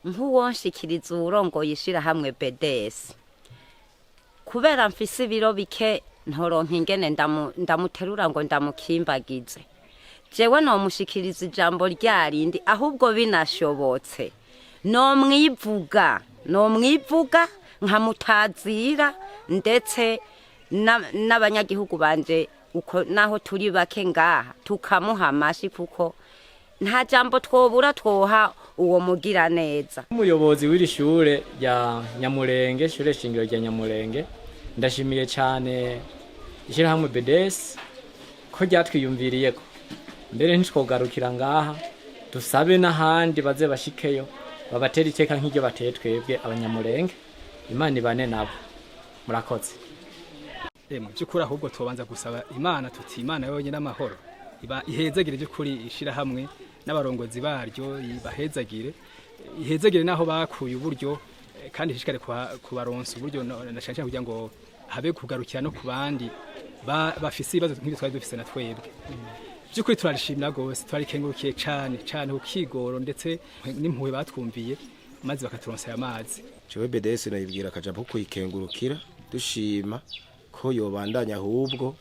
nk'uwonshikiriza uwurongoye ishirahamwe BDS kubera mfise ibiro bike ntoronka ingene ndamuterura ngo ndamukimbagize jewe nomushikiriza ijambo ryarindi ahubwo binashobotse nomwivuga nkamutazira ndetse n'abanyagihugu banje uko naho turi bake ngaha tukamuha amashi kuko nta jambo twobura twoha uwo mugira neza. Umuyobozi w'iri shure ya Nyamurenge, shure shingiro rya Nyamurenge, ndashimiye cyane ishirahamwe BDS ko ryatwiyumviriyeko mbere ntitwogarukira ngaha dusabe n'ahandi baze bashikeyo babatera iteka nk'iryo bateye twebwe abanyamurenge. Imana ibane nabo, murakoze. Mu by'ukuri ahubwo tubanza gusaba Imana tuti Imana yonyine amahoro iba ihezagire by'ukuri ishirahamwe n'abarongozi baryo ibahezagire ihezagire naho bakuye uburyo kandi ishishikare kubaronsa uburyo nashaka kugira ngo habe kugarukira no ku bandi bafise ibibazo nk'ibyo twari dufise na twebwe. By'ukuri turarishimira gose twarikengurukiye cyane ukigoro ndetse n'impuhwe batwumviye maze bakaturonsa amazi. Jewe BDS nayibwira akajambo kuyikengurukira dushima ko yobandanya ahubwo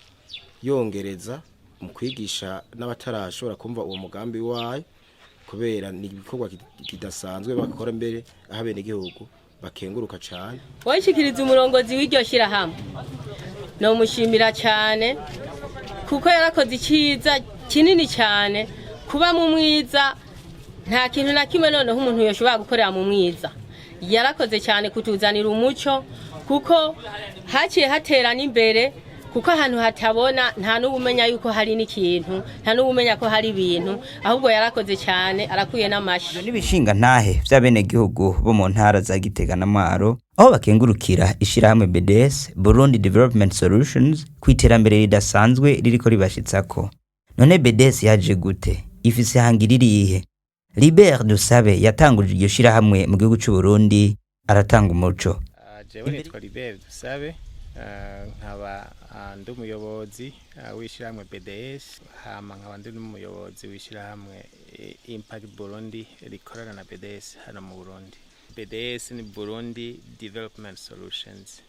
yongereza mu kwigisha n'abatarashobora kumva uwo mugambi wayo kubera ni ibikorwa kidasanzwe bakora mbere aho Abenegihugu bakenguruka cyane. Washikiriza umurongozi w'iryo shirahamwe no mushimira cyane kuko yarakoze iciza kinini cyane kuba mu mwiza nta kintu na kimwe noneho umuntu yoshobora gukorera mu mwiza. Yarakoze cyane kutuzanira umuco kuko haciye haterana imbere kuko ahantu hatabona nta n'ubumenya yuko hari n'ikintu nta n'ubumenya ko hari ibintu ahubwo yarakoze cyane arakuye n'amashi. N'ibishinga ntahe vy'abenegihugu bo mu ntara za Gitega na Mwaro aho bakengurukira ishirahamwe BDS Burundi Development Solutions kwiterambere ridasanzwe ririko ribashitsako. None BDS yaje gute? Ifise hangiririye? Libert Dusabe yatanguje iryo shirahamwe mu gihugu cy'u Burundi aratanga umuco. Jewe nitwa Libert Dusabe nkaba ndi umuyobozi w'ishirahamwe BDS hama nkaba ndi n'umuyobozi w'ishirahamwe Impact Burundi rikorana na BDS hano mu Burundi. BDS ni Burundi Development Solutions.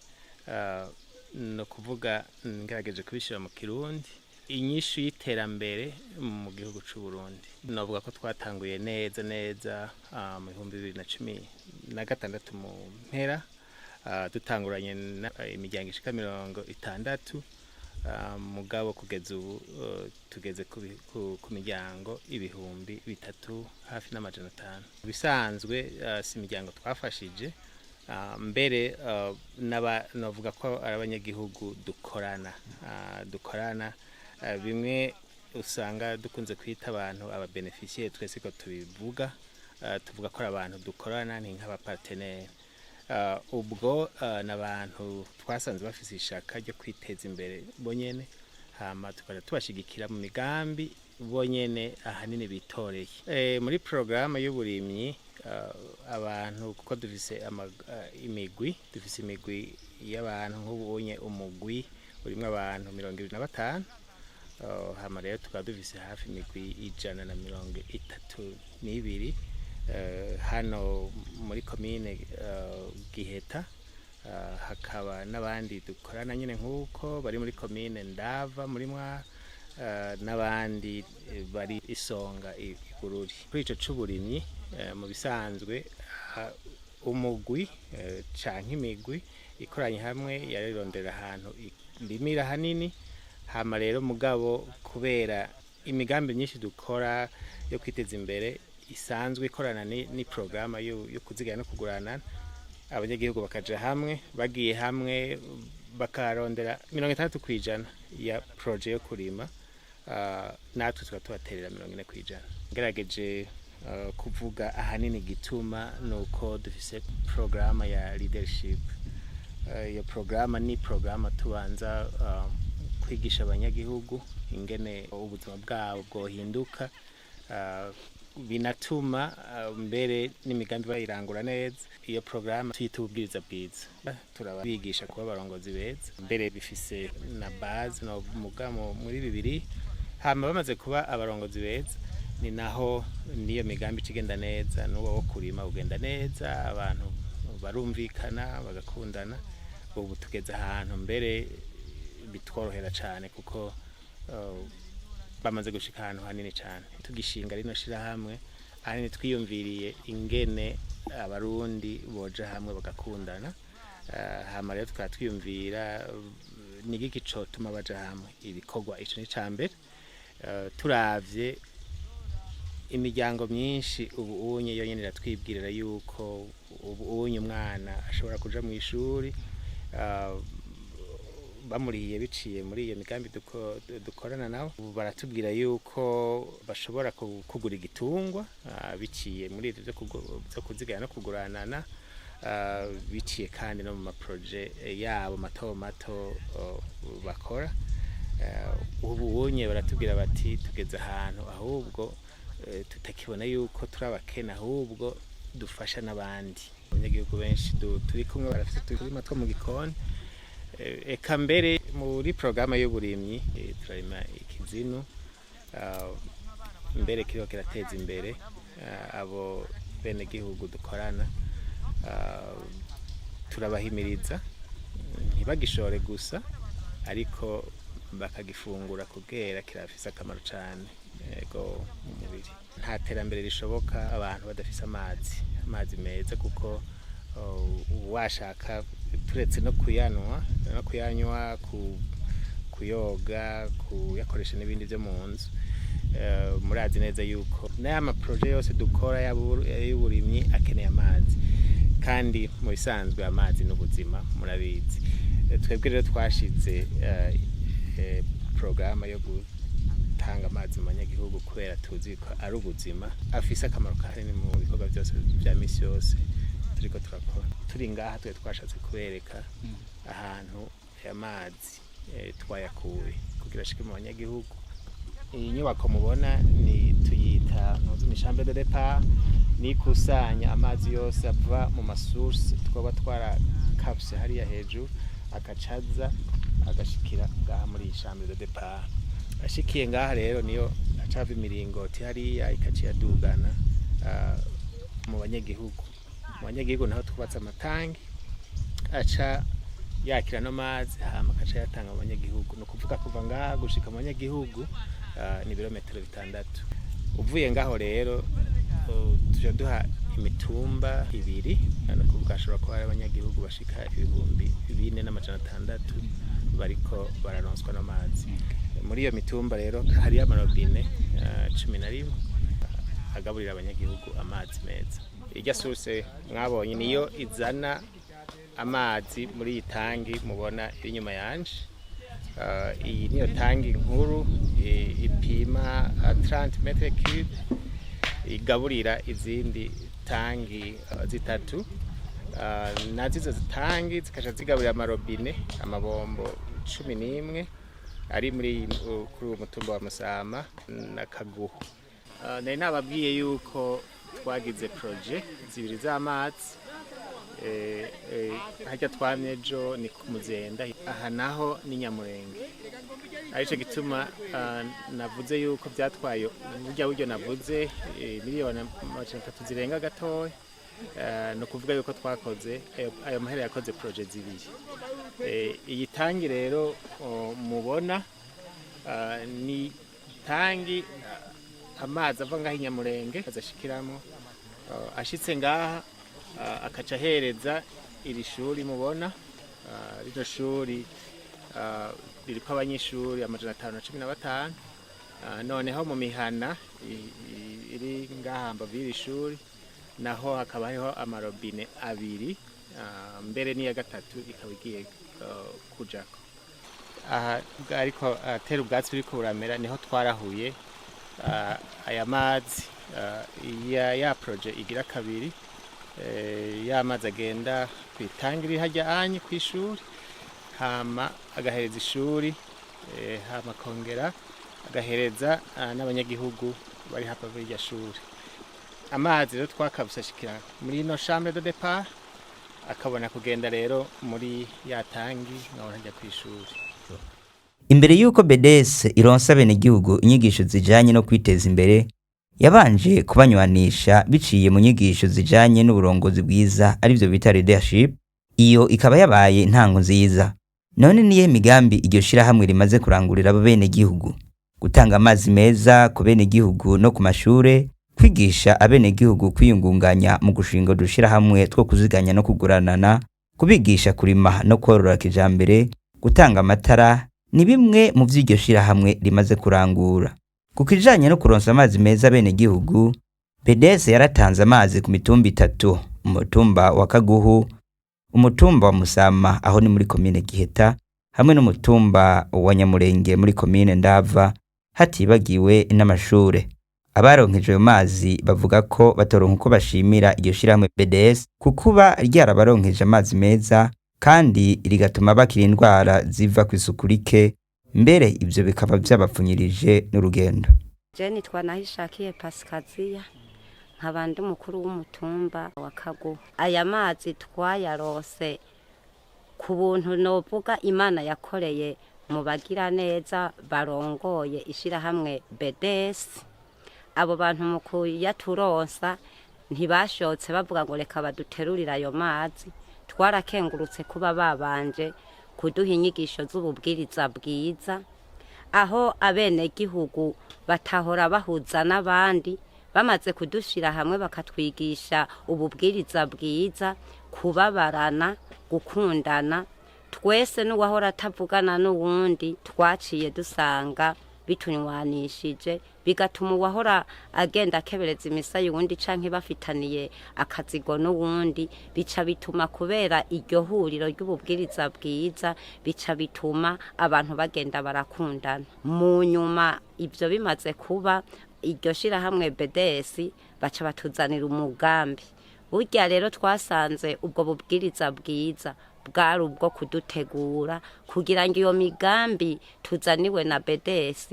No kuvuga ngerageje kubishira mu Kirundi inyishu y'iterambere mu gihugu cy'u Burundi. Novuga ko twatanguye neza mu 2016 mu mpera dutanguranye imiryango ishika 60 mugabo kugeza ubu tugeze ku miryango 3,000 hafi n'amajana 5. Bisanzwe si imiryango twafashije mbere novuga ko arabanyagihugu dukorana bimwe usanga dukunze kwita abantu ababeneficiaire twese ko tubivuga tuvuga ko abantu dukorana ni nk'abapartenaire. Ubwo n'abantu twasanze bafise ishaka ryo kwiteza imbere bonyene hama tukaja tubashigikira mu migambi bonyene ahanini bitoreye. Muri programme y'uburimyi abantu kuko dufise imigwi y'abantu nk'ubunye umugwi urimo abantu 25 hama rero tukaba dufise hafi imigwi 132 hano muri commune Giheta hakaba n'abandi dukorana nyine nk'uko bari muri commune Ndava muri mwa n'abandi bari Isonga Ibururi. Kuri ico c'uburimyi mu bisanzwe umugwi canke imigwi ikoranye hamwe yarirondera ahantu limira hanini hama rero mugabo kubera imigambi myinshi dukora yo kwiteza imbere isanzwe ikorana ni programa yo kuzigana no kugurana abanyagihugu bakaja hamwe bagiye hamwe bakarondera 60% ya projet yo kurima natwe tukatubaterera 40%. Ngerageje kuvuga ahanini gituma nuko dufise programa ya leadership. Iyo programa ni programa tubanza kwigisha abanyagihugu ingene ubuzima bwabo bwohinduka binatuma mbere n'imigambi bayirangura neza. Iyo programa tuyita ubwiriza bwiza turabigisha kuba abarongozi beza mbere bifise na base no mugamo muri bibiri hama bamaze kuba abarongozi beza ni naho niyo migambi igenda neza n'uwo wo kurima ugenda neza, abantu barumvikana bagakundana. Ubu tugeze ahantu mbere bitworohera cyane kuko bamaze gushika ahantu hanini cyane. Tugishinga rino shirahamwe ahanini twiyumviriye ingene abarundi boja hamwe bagakundana, hama rero tukaba twiyumvira nigiki cotuma baja hamwe. Ibikorwa ico ni cambere, turavye imiryango myinshi ubu unye yonyene iratwibwirira yuko ubu unye umwana ashobora kuja mu ishuri bamuriye biciye muri iyo migambi dukorana nabo. Baratubwira yuko bashobora kugura igitungwa biciye muri ivyo byo kuzigana no kuguranana, biciye kandi no mu maproje yabo mato mato bakora. Ubu unye baratubwira bati tugeze ahantu ahubwo tutakibona yuko turabakena, ahubwo dufasha n'abandi. Abanyagihugu benshi turi kumwe barafite uturima two mu gikoni, eka mbere muri programa y'uburimyi turarima ikizinu, mbere kiriho kirateza imbere abo benegihugu dukorana. Turabahimiriza ntibagishore gusa, ariko bakagifungura kubwera kirafise akamaro cyane ego mu mubiri. Nta terambere rishoboka abantu badafise amazi meza, kuko washaka turetse no kuyanywa kuyoga kuyakoresha n'ibindi byo mu nzu. Murazi neza yuko n'aya maproje yose dukora y'uburimyi akeneye amazi, kandi mu bisanzwe amazi n'ubuzima murabizi. Twebwe rero twashize programa yo gutanga amazi mu banyagihugu kubera tuzi ko ari ubuzima, afise akamaro kanini mu bikorwa byose bya misi yose turiko turakora. Turi ngaha twashatse kubereka ahantu amazi twayakuye kugira ashike mu banyagihugu. Iyi nyubako mubona ni tuyita ni chambre de départ, ni kusanya amazi yose ava mu masource twaba twarakapse hariya hejuru akacaza agashikira ngaha muri chambre de départ. Ashikiye ngaha rero niyo acava imiringoti hariya ikaciye adugana mu banyagihugu. Mu banyagihugu naho twubatse amatangi aca yakira no mazi hama akaca yatanga mu banyagihugu. No kuvuga kuva ngaha gushika mu banyagihugu ni ibirometero 6. Uvuye ngaho rero tuje duha imitumba 2, no kuvuga ashobora kuba ari abanyagihugu bashika 4,600 bariko bararonswa n'amazi. Muri iyo mitumba rero hari amarobine 11 agaburira abanyagihugu amazi meza. Irya source mwabonye niyo izana amazi muri iyi tangi mubona iri nyuma yanje. Iyi niyo tangi nkuru ipima 30 m3, igaburira izindi tangi zitatu. Nazizo zitangi zikaja zigaburira amarobine amabombo 11 ari muri kuri umutumba wa Musama na Kaguhu. Nari nababwiye yuko twagize projet zibiri z'amazi, hajya twamyejo ni ku Muzenda, aha naho ni Nyamurenge. Arico gituma navuze yuko byatwaye buryo navuze miliyoni 300 zirenga gatoya. No kuvuga yuko twakoze ayo mahera yakoze projet zibiri. Iyi tangi rero mubona ni tangi amazi ava ngaho Nyamurenge azashikiramo, ashitse ngaha akaca hereza iri shuri mubona. Rino shuri ririko abanyeshuri 515. Noneho mu mihana iri ngaha mbavira ishuri naho hakaba hariho amarobine 2, mbere n'iya 3 ikaba igiye kujako. Aha ariko atera ubwatsi buriko buramera niho twarahuye aya mazi ya projet igira 2. Y'amazi agenda kwitangiri hajya anyi kwishuri, hama agahereza ishuri, hama kongera agahereza n'abanyagihugu bari hafi y'irya shuri. Amazi rero twakabusashikira muri no chambre de départ, akabona kugenda rero muri ya tangi naho hajya kwishuri. Imbere yuko BDS ironsa Abenegihugu inyigisho zijanye no kwiteza imbere, yabanje kubanywanisha biciye mu nyigisho zijanye n'uburongozi bwiza arivyo bita leadership. Iyo ikaba yabaye intango nziza. None niye migambi iryo shirahamwe rimaze kurangurira abenegihugu? Gutanga amazi meza ku benegihugu no ku mashure, kwigisha abenegihugu kwiyungunganya mu gushinga udushirahamwe two kuziganya no kuguranana, kubigisha kurima no korora kijambere, gutanga amatara, ni bimwe mu vy'iryo shirahamwe rimaze kurangura. Ku kijanye no kuronsa amazi meza abenegihugu, BDS yaratanze amazi ku mitumba 3, umutumba wa Kaguhu, umutumba wa Musama aho ni muri komine Giheta, hamwe n'umutumba wa Nyamurenge muri komine Ndava, hatibagiwe n'amashure. Abaronkeje ayo mazi bavuga ko batoronka uko bashimira iryo shirahamwe BDS kukuba ryarabaronkeje amazi meza kandi rigatuma bakira indwara ziva ku isuku rike, mbere ivyo bikaba vyabapfunyirije n'urugendo. Jeni twanahishakiye Pasikaziya nkabandi mukuru w'umutumba wa Kaguhu. Aya mazi twayarose ku buntu novuga Imana yakoreye mu bagira neza barongoye ishirahamwe BDS. Abo bantu mu kuyaturonsa ntibashotse bavuga ngo reka baduterurira ayo mazi. Twarakengurutse kuba babanje kuduha inyigisho z'ububwiriza bwiza, aho abenegihugu batahora bahuza n'abandi, bamaze kudushira hamwe bakatwigisha ububwiriza bwiza, kubabarana, gukundana. Twese n'uwahora atavugana n'uwundi twaciye dusanga bitunywanishije, bigatuma uwahora agenda akebereza imisa y'uwundi canke bafitaniye akazigo n'uwundi, bica bituma kubera iryo huriro ry'ububwiriza bwiza, bica bituma abantu bagenda barakundana. Mu nyuma ivyo bimaze kuba, iryo shirahamwe BDS baca batuzanira umugambi. Burya rero twasanze ubwo bubwiriza bwiza bwari ubwo kudutegura kugira ngo iyo migambi tuzaniwe na BDS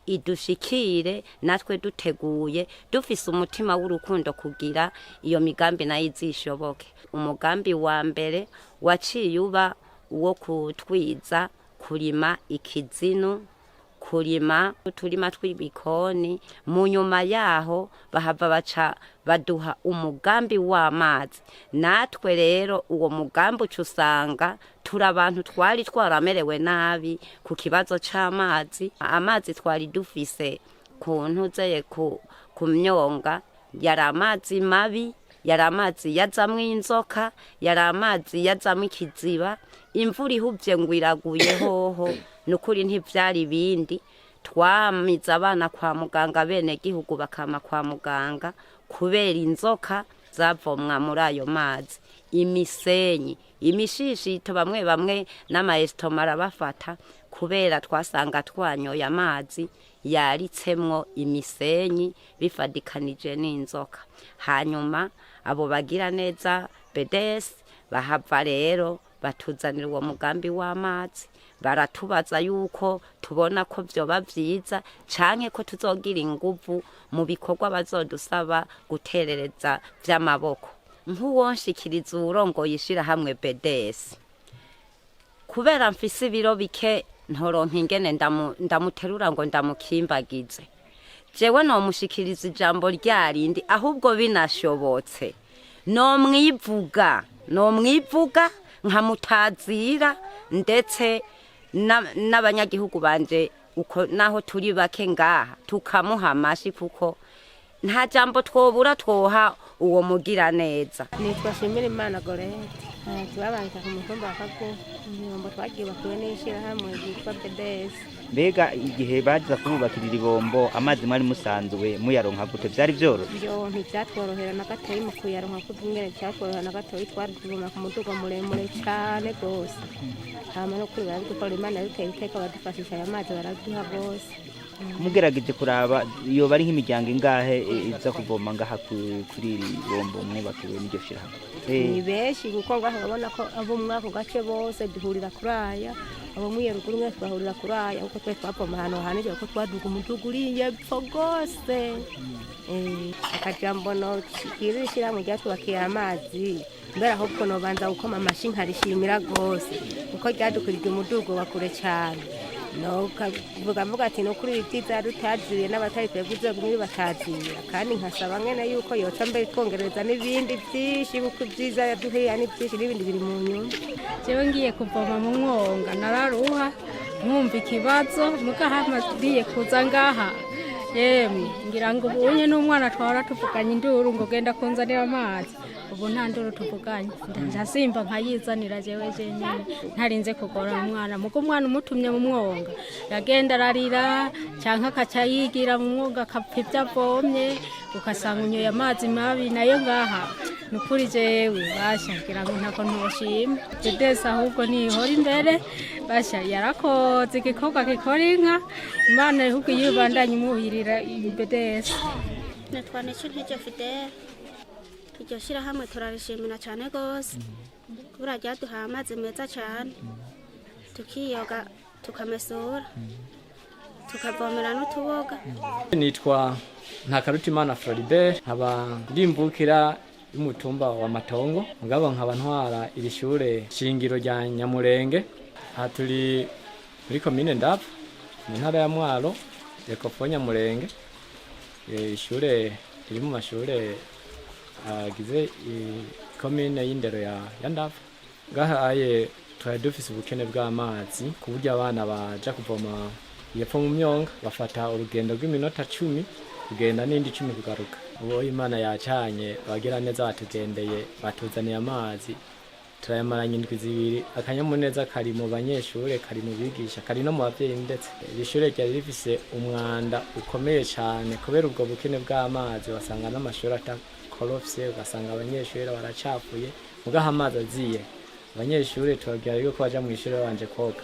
idushikire, natwe duteguye dufise umutima w'urukundo kugira iyo migambi nayo izishoboke. Umugambi wa mbere waciye uba uwo kutwiza kurima ikizinu, kurima uturima tw'ibikoni. Mu nyuma yaho bahava baca baduha umugambi w'amazi. Natwe rero uwo mugambi usanga turi abantu twari twaramerewe nabi ku kibazo c'amazi. Amazi twari dufise ku ntuzeye ku myonga, yari amazi mabi, yari amazi yazamwo inzoka, yari amazi yazamwo ikiziba. Imvura ihuvye ngo iraguye hoho nukuri ntivyari bindi. Twamiza abana kwa muganga, abenegihugu bakama kwa muganga kubera inzoka zavomwa muri ayo mazi. Imisenyi, imishishito, bamwe bamwe n'amaestoma arabafata kubera twasanga twanyoye amazi yaritsemwo imisenyi bifadikanije n'inzoka. Hanyuma abo bagira neza BDS bahava rero batuzanira uwo mugambi w'amazi, baratubaza yuko tubona ko vyoba vyiza canke ko tuzogira inguvu mu bikorwa bazodusaba guterereza vy'amaboko. Nk'uwonshikiriza uwurongoye ishirahamwe BDS, kubera mfise ibiro bike ntoronka ingene ndamuterura ngo ndamukimbagize, jewe nomushikiriza ijambo ryarindi, ahubwo binashobotse nomwivuga nkamutazira, ndetse n'abanyagihugu banje uko naho turi bake ngaha tukamuha amashi, kuko nta jambo twobura twoha uwo mugira neza. Nitwa Shimirimana Gorete, tubabanje ku mutumba wa Kaguhu. Ibombo twagiye bakuye n'ishirahamwe ryitwa BDS. Mbega igihe baza kububakirira ibombo, amazi mwari musanzwe muyaronka gute? Vyari vyoroshe? Vyo ntivyatworohera na gatoyi mu kuyaronka, kuko ingene cyatworohera na gatoyi twari tuvoma ku muduga muremure cane gose. Hama no kuri babikora Imana yabiteye iteka badufashisha aya mazi baraduha gose. Mugerageje kuraba iyo bari nk'imiryango ingahe iza kuvoma ngaha kuri iri bombo mwubakiwe n'iryo shirahamwe? Ni benshi kuko ngaho babona ko abo mwako gace bose duhurira kuri aya, abo mwiyeruguru mwese bahurira kuri aya, kuko twe twapoma hano hanije ko twaduga umuduga uriye pfo gose. Akajambo no kirishira mu ryatwakiye amazi, mbera ahubwo no banza gukoma amashi nkarishimira gose kuko ryadukurije umudugo wa kure cyane. no kavuga ati no kuri ibyiza rutaziye n'abatari tweguze gumwe batazira kandi nkasaba ngene yuko yoca mbere kongereza n'ibindi byinshi kuko ibyiza yaduhiye ni byinshi n'ibindi biri mu nyuma. Jewe ngiye kuvoma mu mwonga nararuha nkumva ikibazo mugahamaziye kuza ngaha yemwe ngira ngo ubunye n'umwana twara tuvuganye induru ngo genda kunzanira amazi ubu nta nduru tuvuganye ndasimba nkayizanira jewe nyine ntarinze kugora umwana muko umwana umutumye mu mwonga yagenda ararira canka akaca yigira mu mwonga akapfa ibyo avomye ukasanga unyoye amazi mabi nayo ngaha nukuri jewe basha ngira ngo ntako ntoshima dedesa ahubwo nihora imbere basha yarakoze igikorwa gikora inka Imana ihugu yibandanye umuhirira ibedesa. Natwanisha ntije Fidel iryo shirahamwe turarishimira cyane gose kubera ryaduhaye amazi meza cyane tukiyoga tukamesura tukavomera n'utuboga. Nitwa Ntakarutimana Floribert nkaba ndimbukira y'umutumba wa Matongo ngabo nkaba ntwara iri shure shingiro rya Nyamurenge aha turi muri commune Ndava mu ntara ya Mwaro Ekofo Nyamurenge ishure iri mu mashure agize commune y'indero ya Ndava gahaye twari dufise ubukene bw'amazi ku buryo abana baja kuvoma yepfo mu myonga bafata urugendo rw'iminota 10 kugenda n'indi 10 kugaruka. Uwo Imana yacanye bagira neza batugendeye batuzaniye amazi turayamaranye indwi zibiri akanyamuneza kari mu banyeshure kari mu bigisha kari no mu bavyeyi ndetse iri shure ryari rifise umwanda ukomeye cyane kubera ubwo bukene bw'amazi wasanga n'amashuri atakorofye ugasanga abanyeshure baracafuye mugaha amazi aziye abanyeshure tubabwira yuko baja mu ishure banje koga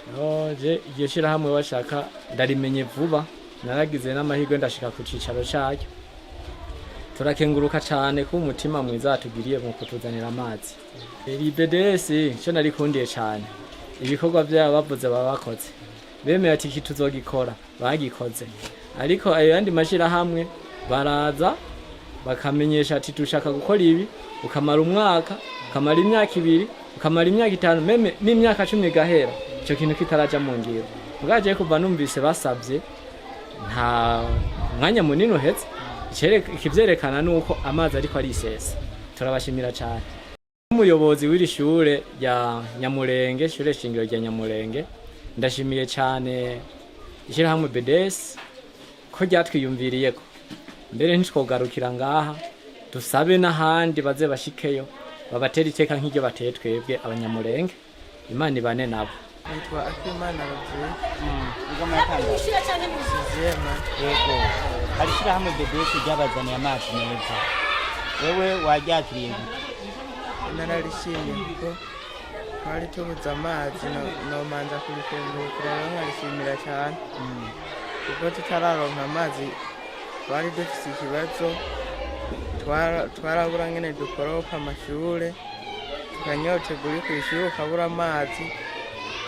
je iryo shirahamwe bashaka ndarimenye vuba naragize n'amahirwe ndashika ku cicaro cyayo turakenguruka cyane ko umutima mwiza atugiriye mu kutuzanira amazi. Iri BDS cyo narikundiye cyane ibikorwa byabo bavuze babakoze bemeye ati kituzogikora bagikoze ariko ayo yandi mashirahamwe baraza bakamenyesha ati tushaka gukora ibi ukamara umwaka ukamara imyaka 2 ukamara imyaka 5 meme n'imyaka 10 gahera cyo kintu kitaraja mu ngiro mugaje kuva numvise basabye nta mwanya munini uhetse ikivyerekana nuko amazi ariko ari isesa turabashimira cyane. Umuyobozi w'iri shure ya Nyamurenge shure shingiro rya Nyamurenge ndashimiye cyane ishirahamwe BDS ko ryatwiyumviriyeko mbere ntitwogarukira ngaha dusabe n'ahandi baze bashikeyo babatera iteka nk'iryo bateye twebwe abanyamurenge Imana ibane nabo. Nitwa Akimana Roger ngoma yakanga cyane mu sizema yego ari shirahamwe BDS ryabazaniye amazi meza wewe waryakiriye nararishimye kuko twari tubuze amazi no manza kurikengurukira nkarishimira cyane kuko tutararonka amazi twari dufise ikibazo twarabura ngene dukoropa amashure tukanyotegura kw'ishure ukabura amazi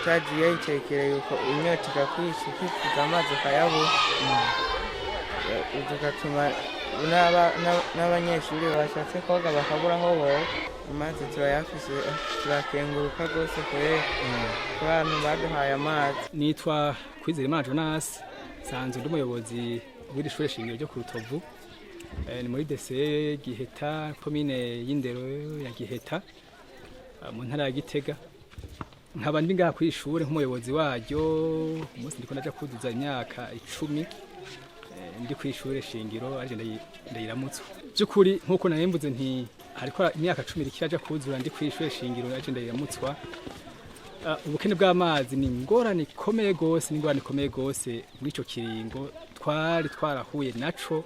tagiye itekereye uko inyota ikakwisha ukifuza amazi ukayabura tugatuma n'abanyeshuri bashatse koga bakabura aho boga amazi turayafise turakenguruka rwose kubera abantu baduhaye amazi. Nitwa Kwizera Jonas sanzwe ndi umuyobozi w'iri shure shingiro ryo ku Rutovu ni muri dese Giheta commune y'indero ya Giheta mu ntara ya Gitega nkaba ndi ngaha kw'ishure nk'umuyobozi waryo umunsi ndiko naja kuduza imyaka 10 ndi kw'ishure shingiro aje ndayiramutswa by'ukuri nkuko nayembuze nti hariko imyaka 10 ikiraja kuzura ndi kw'ishure shingiro aje ndayiramutswa. Ubukene bw'amazi ni ingorane ikomeye gose muri ico kiringo twarahuye naco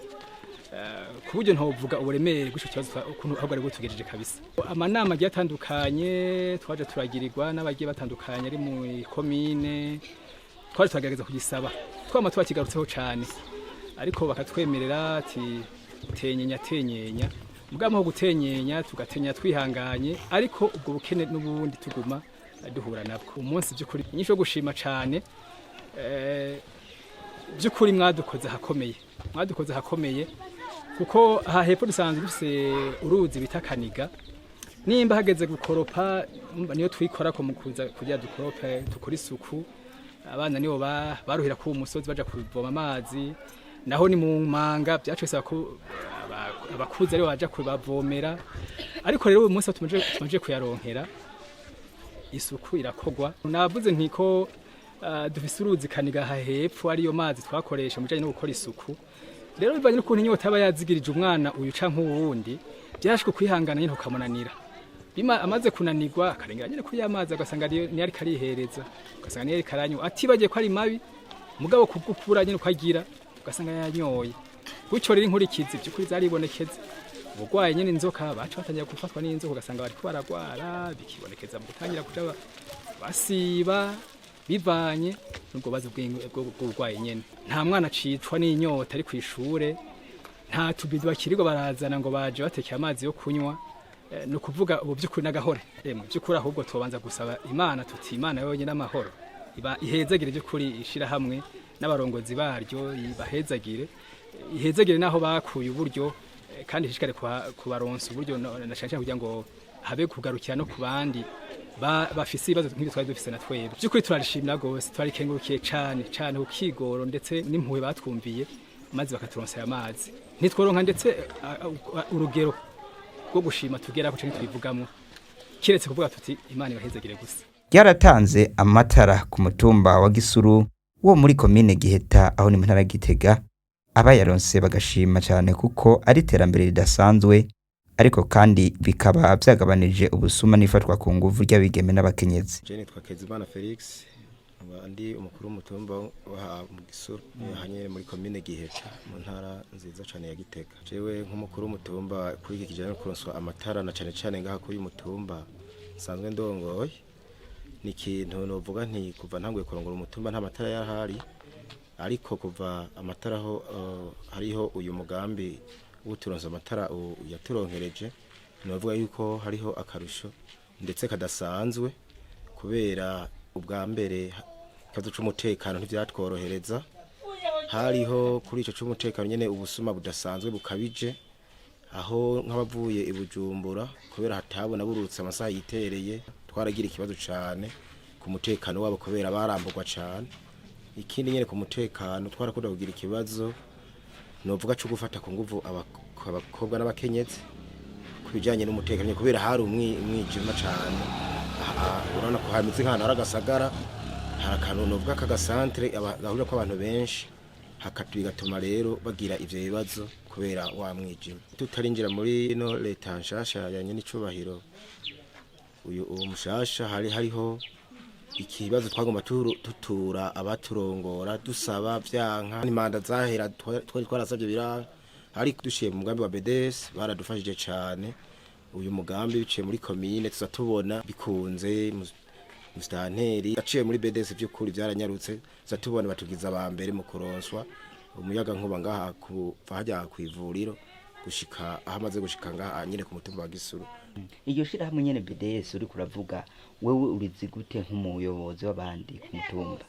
ku buryo ntovuga uburemere bw'ico kibazo ukuntu ahubwo ari butugejeje kabisa. Amanama agiye atandukanye twaje turagirirwa n'abagiye batandukanye ari mu komine twari turagerageza kugisaba twama tubakigarutseho cyane ariko bakatwemerera ati tenyenya mugamo ho gutenyenya tugatenya twihanganye ariko ubwo bukene n'ubundi tuguma duhura nabwo. Umunsi by'ukuri nyisho gushima cyane by'ukuri mwadukoze hakomeye kuko aha hepfo dusanzwe dufise uruzi bita Kaniga nimba hageze gukoropa niyo twikora ko mukuza kujya dukoropa tukuri suku abana nibo baruhira ku musozi baja kuvoma amazi, naho ni mu manga byacese ko abakuze aribo baja kubavomera. Ariko rero uyu munsi tumaje kuyaronkera, isuku irakogwa. Navuze ntiko dufise uruzi kaniga hepfo ariyo mazi twakoresha mu bijanye no gukora isuku. Rero bivanye n'ukuntu inyota aba yazigirije umwana uyu canke uwundi, byashwe kwihangana nyine ukamunanira. Bima amaze kunanirwa akarengera nyine kuri amazi agasanga ni ari karihereza, ugasanga ni ari karanyu atibagiye ko ari mabi, mugabo kubwukura nyine ukagira ugasanga yanyoye. Gucyo rero inkurikizi by'ukuri zaribonekeza. Ubugwaye nyine inzoka bacu batangira gufatwa n'inzoka ugasanga bari kubaragwara, bikibonekeza mu gutangira kuja basiba bivanye n'ubwo bazi bw'ubugwaye nyene. Nta mwana cicwa n'inyota ari kwishure, nta tubido bakirirwa barazana ngo baje batekeye amazi yo kunywa. No kuvuga ubu by'ukuri n'agahore. By'ukuri ahubwo tubanza gusaba Imana tuti Imana yonyine n'amahoro iba ihezagire by'ukuri ishira hamwe n'abarongozi baryo ibahezagire, ihezagire naho bakuye uburyo kandi ishikare kubaronsa uburyo nashanje kugira ngo habe kugarukira no kubandi bafise ibibazo nk'ibyo twari dufise na twebwe. By'ukuri turarishimira gose, twarikengurukiye cyane ukigoro ndetse n'impuhwe batwumviye maze bakaturonsa amazi. Ntitworonka ndetse urugero bwo gushima tugera ko cyane twivugamo kiretse kuvuga tuti Imana ibahezagire gusa. Ryaratanze amatara ku mutumba wa Gisuru wo muri komine Giheta aho ni mu ntara Gitega, abayaronse bagashima cyane kuko ari iterambere ridasanzwe, ariko kandi bikaba byagabanije ubusuma n'ifatwa ku nguvu ry'abigeme n'abakenyezi. Jeni Twakezimana Felix abandi umukuru w'umutumba wa Gisuru hanye muri komine Giheta mu ntara nziza cyane ya Gitega. Jewe nk'umukuru w'umutumba kuri iki kijanye no kuronswa amatara na cyane ngaha kuri umutumba sanzwe ndongoye, ni ikintu novuga nti kuva ntanguye kurongora umutumba nta matara yahari, ariko kuva amatara ho hariho uyu mugambi uturonsa amatara yaturonkereje, novuga yuko hariho akarusho ndetse kadasanzwe, kubera ubwa mbere kazo c'umutekano ntivyatworohereza. Hariho kuri ico c'umutekano nyene ubusuma budasanzwe bukabije, aho nk'abavuye ibujumbura kubera hatabona burutse amasaha yitereye twaragira ikibazo cyane ku mutekano wabo kubera baramburwa cyane. Ikindi nyene ku mutekano twarakunda kugira ikibazo novuga cyo gufata ku nguvu abakobwa n'abakenyezi kubijanye n'umutekano kubera hari umwijima cyane. Urabona ko hamitse nk'ahantu haragasagara, harakantu novuga kagasantre gahurira ko abantu benshi, bigatuma rero bagira ivyo bibazo kubera wa mwijima. Tutarinjira muri no leta nshasha yanye n'icubahiro uyu mushasha hariho ikibazo twagomba tutura abaturongora dusaba vyanka n'imanda zahera twari twarasabye biranga, ariko dushiye mu mugambi wa BDS baradufashije cyane. Uyu mugambi biciye muri komine tuza tubona bikunze mustanteri aciye muri BDS by'ukuri byaranyarutse, tuza tubona batugiza abambere mu kuronswa umuyaga nkuba ngaha kuva hajya kwivuriro gushika ahamaze gushika ngaha nyine ku mutumba wa Gisuru. Iyo shira hamwe nyene BDS uri kuravuga wewe urizi gute nk'umuyobozi w'abandi ku mutumba?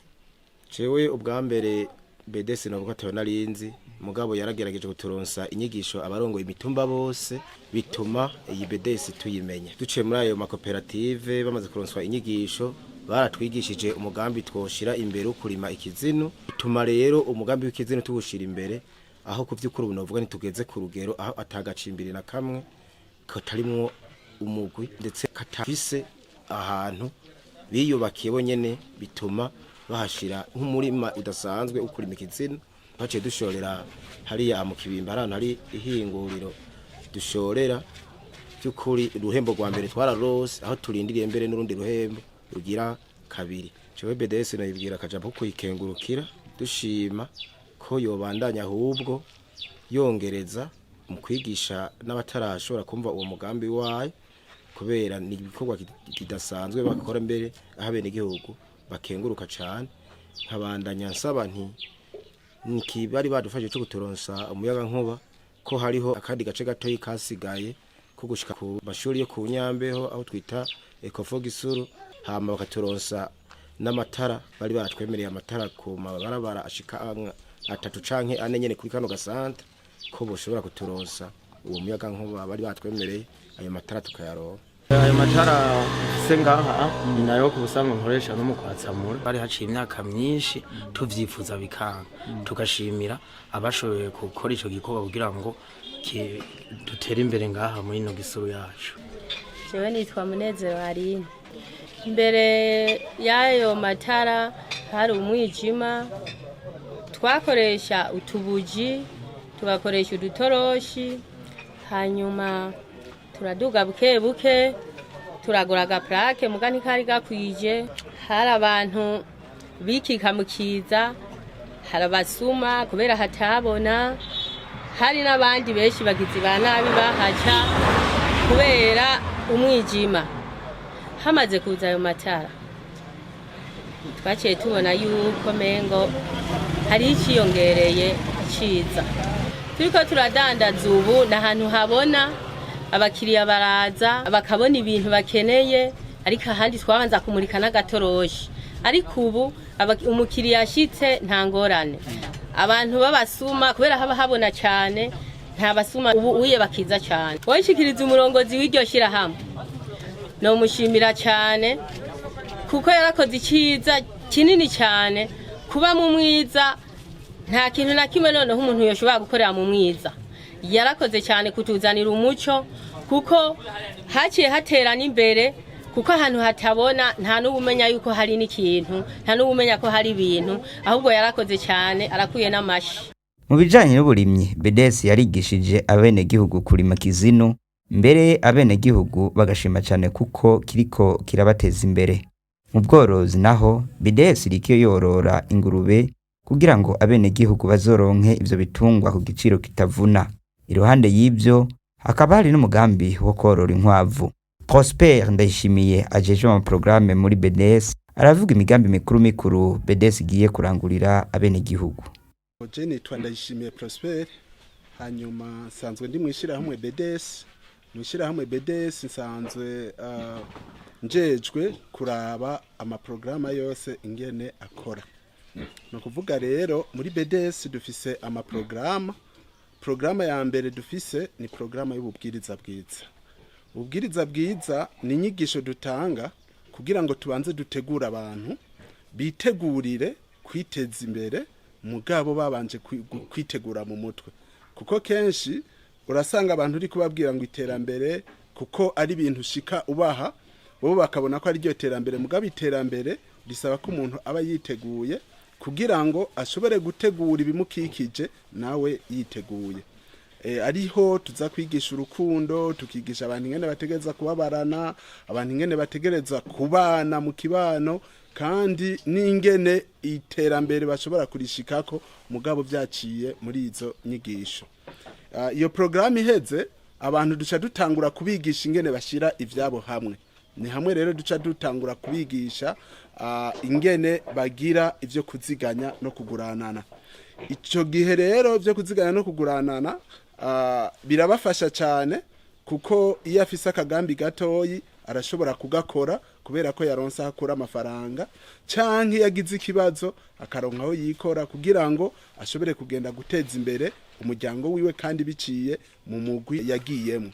Jewe ubwa mbere BDS navuga tubona narinzi, mugabo yaragerageje kuturonsa inyigisho abarongo imitumba bose, bituma iyi BDS tuyimenya. Duciye muri ayo makoperative bamaze kuronswa inyigisho baratwigishije umugambi twoshira imbere ukurima ikizinu, bituma rero umugambi w'ikizinu tuwushira imbere, aho kuvyukuru bunovuga nitugeze ku rugero aho atagacimbiri na kamwe katarimwo umugwi ndetse katafise ahantu biyubakiye bonyene, bituma bahashira nk'umurima udasanzwe ukurima ikizinu. Baciye dushorera hariya mu kibimba ahantu hari ihinguriro dushorera by'ukuri uruhembo rwa mbere twararose, aho turindiriye mbere n'urundi ruhembo rugira kabiri. Jewe BDS nayibwira akajambo ko kuyikengurukira, dushima ko yobandanya ahubwo yongereza mu kwigisha n'abatarashobora kumva uwo mugambi wayo, kubera ni ibikorwa kidasanzwe bakora mbere aho Abenegihugu bakenguruka cyane. Nkabandanya nsaba nti bari badufashije cyo gutoronsa umuyaga nkuba ko hariho akandi gace gato kasigaye ko gushika ku mashuri yo ku Nyambeho aho twita Ecofo Gisuru, hama bakaturonsa namatara. Bari baratwemereye amatara ku mabarabara ashika 3 canke 4 nyene kuri kano gasantre, ko boshobora kuturonsa uwo muyaga nkuba bari batwemereye ayo matara tukayaronka. Ayo matara mfise ngaha ni nayo ku busanzwe nkoresha no mu kwatsamura bari haciye imyaka myinshi tuvyifuza bikanga tugashimira abashoboye gukora ico gikorwa kugira ngo dutere imbere ngaha muri ino gisuru yacu. Jewe nitwa Munezero Aline. Mbere y'ayo matara hari umwijima, twakoresha utubuji, tugakoresha udutoroshi, hanyuma turaduga buke buke, turagura agaplake muga ntikari gakwije. Hari abantu bikikamukiza, hari abasuma kubera hatabona, hari n'abandi benshi bagizi ba nabi bahaca kubera umwijima. Hamaze kuza ayo matara twaciye tubona yuko mengo hari ikiyongereye ciza. Turiko turadandaza ubu n'ahantu habona, abakiriya baraza bakabona ibintu bakeneye, ariko ahandi twabanza kumurika n'agatoroshi. Ariko ubu umukiriya ashitse nta ngorane. Abantu babasuma kubera haba habona cyane, nta basuma ubu uye bakiza cyane. Washikiriza umurongozi w'iryo shirahamwe no mushimira cyane kuko yarakoze iciza kinini cyane. Kuba mu mwiza nta kintu na kimwe noneho umuntu yoshobora gukorera mu mwiza. Yarakoze cyane kutuzanira umuco kuko haciye haterana imbere, kuko ahantu hatabona nta n'ubumenya yuko hari n'ikintu, nta n'ubumenya ko hari ibintu, ahubwo yarakoze cyane, arakuye n'amashi. Mu bijanye n'uburimyi, BDS yarigishije abenegihugu kurima kizinu, mbere abenegihugu bagashima cyane kuko kiriko kirabateza imbere. Mu bworozi naho BDS iriko yorora ingurube kugira ngo abenegihugu bazoronke ivyo bitungwa ku giciro kitavuna. Iruhande y'ivyo hakaba hari n'umugambi wo korora inkwavu. Prosper Ndayishimiye ajeje mu programme muri BDS aravuga imigambi mikuru BDS igiye kurangurira abenegihugu. Jeni Ndayishimiye Prosper, hanyuma nsanzwe ndi mwishirahamwe BDS. Mwishirahamwe BDS nsanzwe njejwe kuraba amaprograma yose ingene akora. No kuvuga rero muri BDS dufise amaprograma. Programa ya mbere dufise ni programa y'ububwiriza bwiza. Ububwiriza bwiza ni inyigisho dutanga kugira ngo tubanze dutegura abantu bitegurire kwiteza imbere mugabo babanje kwitegura mu mutwe. Kuko kenshi urasanga abantu uri kubabwira ngo iterambere kuko ari ibintu shika ubaha, bo bakabona ko ari ryo terambere. Mugabo iterambere risaba ko umuntu aba yiteguye kugira ngo ashobore gutegura ibimukikije nawe yiteguye. Ariho tuza kwigisha urukundo, tukigisha abantu ingene bategereza kubabarana, abantu ingene bategereza kubana mu kibano, kandi n'ingene iterambere bashobora kurishikako mugabo byaciye muri izo nyigisho. Iyo programme iheze abantu duca dutangura kubigisha ingene bashira ivyabo hamwe. Ni hamwe rero duca dutangura kubigisha ingene bagira ivyo kuziganya no kuguranana. Ico gihe rero ivyo kuziganya no kuguranana birabafasha cyane kuko iyo afise akagambi gatoyi arashobora kugakora kubera ko yaronsa hakura amafaranga, canke yagize ikibazo akaronka aho yikora kugira ngo ashobore kugenda guteza imbere umuryango wiwe kandi biciye mu mugwi yagiyemo.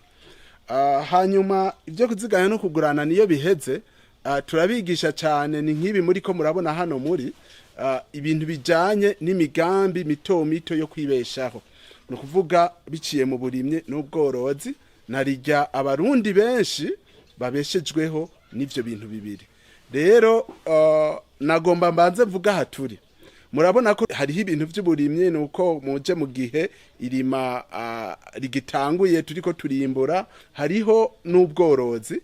Hanyuma ivyo kuziganya no kugurana niyo biheze, turabigisha cyane ni nk'ibi muri ko murabona hano muri ibintu bijanye n'imigambi mito mito yo kwibeshaho. No kuvuga biciye mu burimye n'ubworozi, narijya abarundi benshi babeshejweho n'ivyo bintu bibiri. Rero nagomba mbanze mvuga haturi. Murabona ko hariho ibintu vy'uburimye nuko muje mu gihe irima rigitanguye turiko turimbura, hariho n'ubworozi.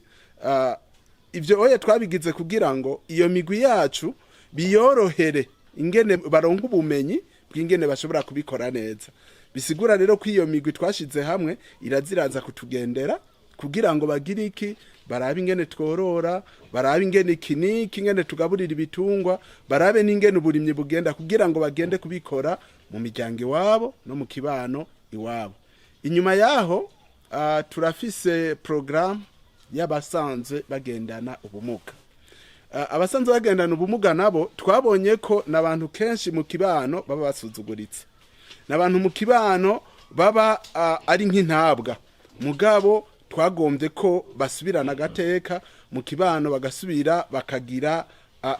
Ivyo oye twabigize kugira ngo iyo migwi yacu biyorohere ingene baronka ubumenyi bw'ingene bashobora kubikora neza. Bisigura rero ko iyo migwi twashize hamwe iraziraza kutugendera kugira ngo bagire iki, barabe ingene tworora, barabe ingene kiniki, ingene tugaburira ibitungwa, barabe n'ingene uburimyi bugenda kugira ngo bagende kubikora mu miryango iwabo no mu kibano iwabo. Inyuma yaho turafise program y'abasanzwe bagendana ubumuga. Abasanzwe bagendana ubumuga nabo twabonye ko nabantu kenshi mu kibano baba basuzuguritse. Nabantu mu kibano baba ari nk'intabwa. Mugabo twagombye ko basubirana gateka mu kibano bagasubira bakagira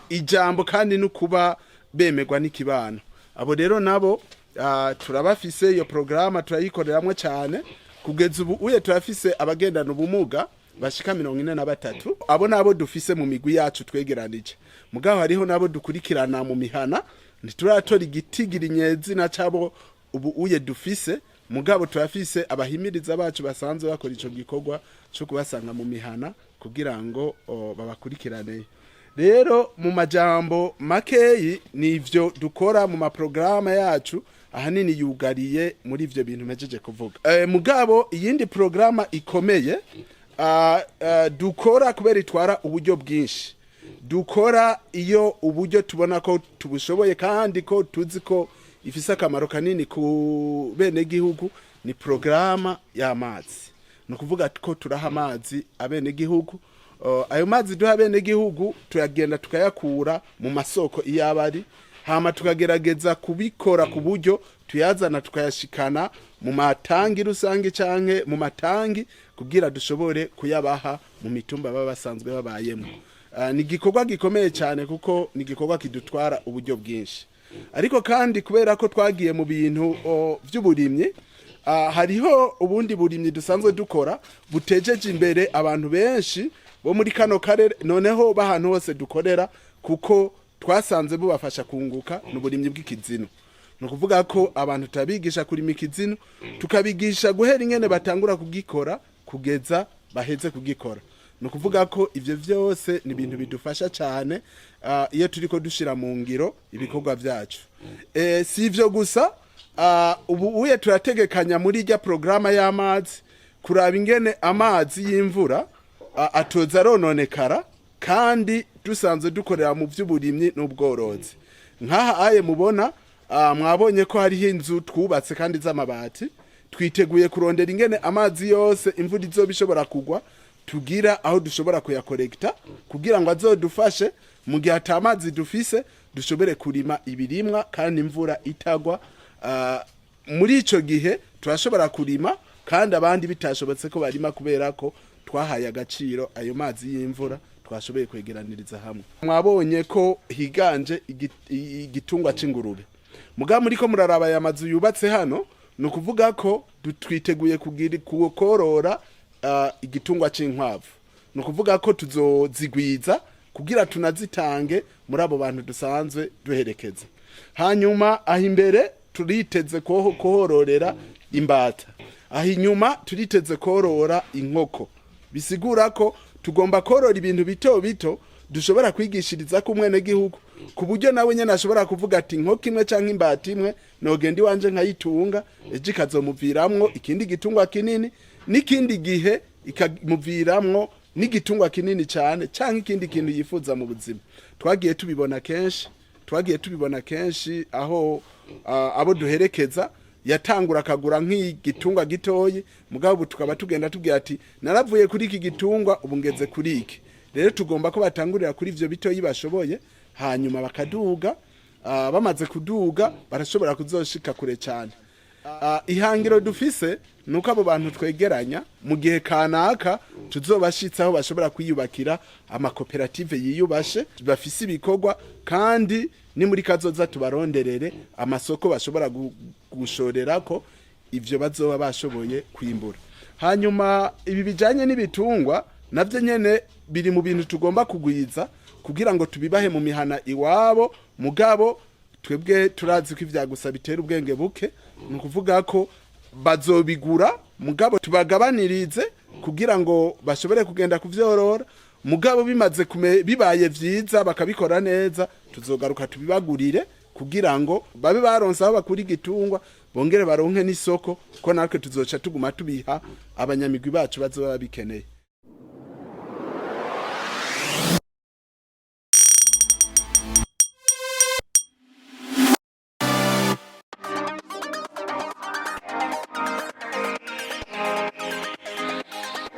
ijambo kandi no kuba bemerwa n'ikibano. Abo rero nabo turabafise iyo programa turayikoreramwe cyane kugeza ubu uye turafise abagendana ubumuga bashika 43 abo nabo dufise mu migwi yacu twegeranije. Mugabo hariho nabo dukurikirana mu mihana ntituratora igitigira inyezi na cabo ubu uye dufise. Mugabo turafise abahimiriza bacu basanzwe bakora ico gikorwa cyo kubasanga mu mihana kugira ngo babakurikirane. Rero mu majambo makeyi nivyo dukora mu maprograma yacu ahanini yugariye muri ivyo bintu mejeje kuvuga. Mugabo iyindi programa ikomeye dukora kubera itwara uburyo bwinshi. Dukora iyo uburyo tubona ko tubushoboye kandi ko tuzi ko ifise akamaro kanini ku benegihugu ni programa y'amazi. No kuvuga ko turaha amazi abenegihugu. Ayo mazi duha abenegihugu tuyagenda tukayakura mu masoko iyabari, hama tukagerageza kubikora ku buryo tuyazana tukayashikana mu matangi rusange canke mu matangi kugira dushobore kuyabaha mu mitumba baba basanzwe babayemo. Ni gikorwa gikomeye cyane kuko ni gikorwa kidutwara uburyo bwinshi. Ariko kandi kubera ko twagiye mu bintu vy'uburimyi, hariho ubundi burimyi dusanzwe dukora butejeje imbere abantu benshi bo muri kano karere, noneho bahantu hose dukorera kuko twasanze bubafasha kunguka n'uburimyi bw'ikizino. No kuvuga ko abantu tabigisha kurima ikizino tukabigisha guhera ingene batangura kugikora kugeza baheze kugikora. No kuvuga ko ivyo vyose ni ibintu bidufasha cyane iyo turiko dushira mu ngiro ibikorwa vyacu. Si ivyo gusa, ubu uye turategekanya muri irya programa y'amazi kuraba ingene amazi y'imvura atoza rononekara kandi dusanzwe dukorera mu vy'uburimyi n'ubworozi. Nkaha aye mubona mwabonye ko hariho inzu twubatse kandi z'amabati, twiteguye kurondera ingene amazi yose imvura izobishobora kugwa tugira aho dushobora kuyakorekta kugira ngo azodufashe mu gihe atamazi dufise dushobore kurima ibirimwa kandi imvura itagwa. Muri ico gihe turashobora kurima kandi abandi bitashobotse ko barima kubera ko twahaye agaciro ayo mazi y'imvura twashoboye kwegeraniriza hamwe. Mwabonye ko higanje igitungwa c'ingurube. Muga muri ko muraraba ya mazu yubatse hano no kuvuga ko twiteguye kugira kukorora igitungwa c'inkwavu. No kuvuga ko tuzozigwiza kugira tunazitange muri abo bantu dusanzwe duherekeza. Hanyuma aho imbere turiteze kohororera imbata. Aho inyuma turiteze korora inkoko. Bisigura ko tugomba korora ibintu bito bito dushobora kwigishiriza ku mwenegihugu ku buryo nawe nyene ashobora kuvuga ati inkoko imwe canke imbata imwe nogenda iwanje nkayitunga ejo ikazomuviramwo ikindi gitungwa kinini, n'ikindi gihe ikamuviramwo n'igitungwa kinini cyane canke ikindi kintu yifuza mu buzima. Twagiye tubibona kenshi aho abo duherekeza yatangura akagura nk'igitungwa gitoyi, mugabo tukaba tugenda tugira ati naravuye kuri iki gitungwa ubu ngeze kuri iki. Rero tugomba ko batangurira kuri ivyo bitoyi bashoboye, hanyuma bakaduga. Bamaze kuduga barashobora kuzoshika kure cyane. Ihangiro dufise nuko abo bantu twegeranya mu gihe kanaka tuzobashitsaho bashobora kwiyubakira amakoperative yiyubashe bafise ibikorwa kandi ni muri kazoza tubaronderere amasoko bashobora gushorerako ivyo bazoba bashoboye kwimbura. Hanyuma ibi bijanye n'ibitungwa navyo nyene biri mu bintu tugomba kugwiza kugira ngo tubibahe mu mihana iwabo. Mugabo twebwe turazi ko ivyagusa bitera ubwenge buke, nukuvuga ko bazobigura mugabo tubagabanirize kugira ngo bashobore kugenda kuvyorora. Mugabo bimaze bibaye vyiza bakabikora neza tuzogaruka tubibagurire kugira ngo babe baronsa aho bakuri gitungwa bongere baronke n'isoko ko natwe tuzoca tuguma tubiha abanyamigwi bacu bazoba bikeneye.